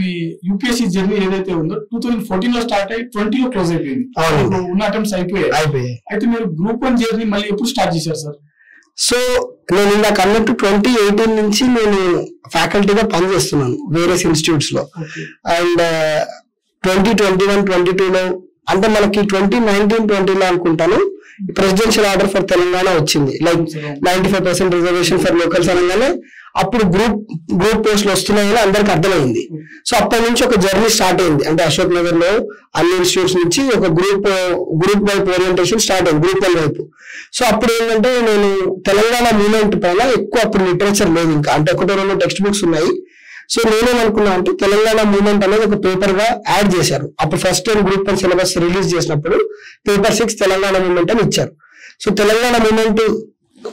మీ UPSC journey ఏదైతే ఉందో 2014 లో స్టార్ట్ అయ్యి 20 లో క్లోజ్ అయిపోయింది. ఉన్న అటెంప్ట్స్ అయిపోయాయి. అయితే మీరు గ్రూప్ 1 జర్నీ మళ్ళీ ఎప్పుడు స్టార్ట్ చేశారు సార్? సో నేను ఇందాక అన్నట్టు 2018 నుంచి నేను ఫ్యాకల్టీగా పనిచేస్తున్నాను వేరియస్ ఇన్స్టిట్యూట్స్ లో. అండ్ 2021, 22లో అంటే మనకి 2019-20లో అనుకుంటాను ప్రెసిడెన్షియల్ ఆర్డర్ ఫర్ తెలంగాణ వచ్చింది. లైక్ 95% రిజర్వేషన్ ఫర్ లోకల్స్ అనగానే అప్పుడు గ్రూప్ పోస్టులు వస్తున్నాయని అందరికి అర్థమైంది. సో అప్పటి నుంచి ఒక జర్నీ స్టార్ట్ అయింది. అంటే అశోక్ నగర్ లో అన్ని ఇన్స్టిట్యూట్స్ నుంచి ఒక గ్రూప్ వైపు ఓరియంటేషన్ స్టార్ట్ అయింది, గ్రూప్ 1 వైపు. సో అప్పుడు ఏంటంటే నేను తెలంగాణ మూవ్మెంట్ పైన ఎక్కువ అప్పుడు లిటరేచర్ లేదు ఇంకా, అంటే 1-2 టెక్స్ట్ బుక్స్ ఉన్నాయి. సో నేనేమనుకున్నా అంటే తెలంగాణ మూవ్మెంట్ అనేది ఒక పేపర్ గా యాడ్ చేశారు. అప్పుడు first time group 1 syllabus release చేసినప్పుడు పేపర్ 6 తెలంగాణ మూవ్మెంట్ అని ఇచ్చారు. సో తెలంగాణ మూవ్మెంట్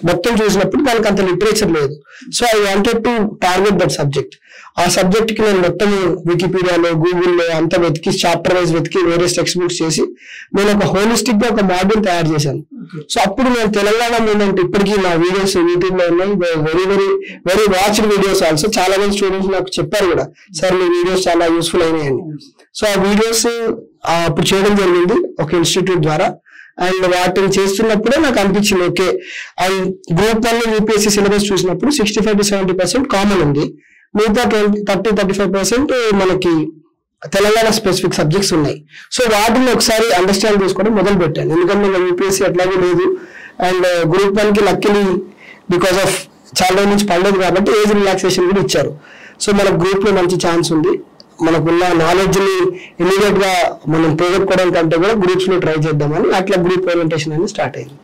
మొత్తం చూసినప్పుడు దానికి అంత లిటరేచర్ లేదు. So I wanted to target that subject. ఆ సబ్జెక్ట్ కి నేను మొత్తం వికీపీడియాలో గూగుల్లో అంతా వెతికి చాప్టర్ వైజ్ వెతికి వేరియస్ టెక్స్ట్ బుక్స్ చేసి నేను ఒక హోలిస్టిక్ గా ఒక మాడ్యూల్ తయారు చేశాను. సో అప్పుడు నేను తెలంగాణ మూవ్మెంట్ ఇప్పటికీ నా వీడియోస్ యూట్యూబ్ లో ఉన్నాయి, very very very watched videos also. చాలా మంది స్టూడెంట్స్ నాకు చెప్పారు కూడా, సార్ మీ వీడియోస్ చాలా యూస్ఫుల్ అయినాయని. సో ఆ వీడియోస్ అప్పుడు చేయడం జరిగింది ఒక ఇన్స్టిట్యూట్ ద్వారా. అండ్ వాటిని చేస్తున్నప్పుడే నాకు అనిపించింది okay, and group 1 UPSC syllabus చూసినప్పుడు 65 to 70% కామన్ ఉంది, మిగతా 30-35% మనకి తెలంగాణ స్పెసిఫిక్ సబ్జెక్ట్స్ ఉన్నాయి. సో వాటిని ఒకసారి అండర్స్టాండ్ చేసుకోవడం మొదలు పెట్టాను. ఎందుకంటే మన యూపీఎస్సీ అట్లాగే లేదు. అండ్ గ్రూప్ 1 కి లక్కీలీ బికాస్ ఆఫ్ చాలా రోజుల నుంచి పడలేదు కాబట్టి ఏజ్ రిలాక్సేషన్ కూడా ఇచ్చారు. సో మన గ్రూప్ లో మంచి ఛాన్స్ ఉంది. మనకున్న నాలెడ్జ్ ని ఇమీడియట్ గా మనం పోగొట్టుకోవడం కంటే కూడా గ్రూప్స్ లో ట్రై చేద్దామని అట్లా గ్రూప్ ఓరియంటేషన్ అనేది స్టార్ట్ అయింది.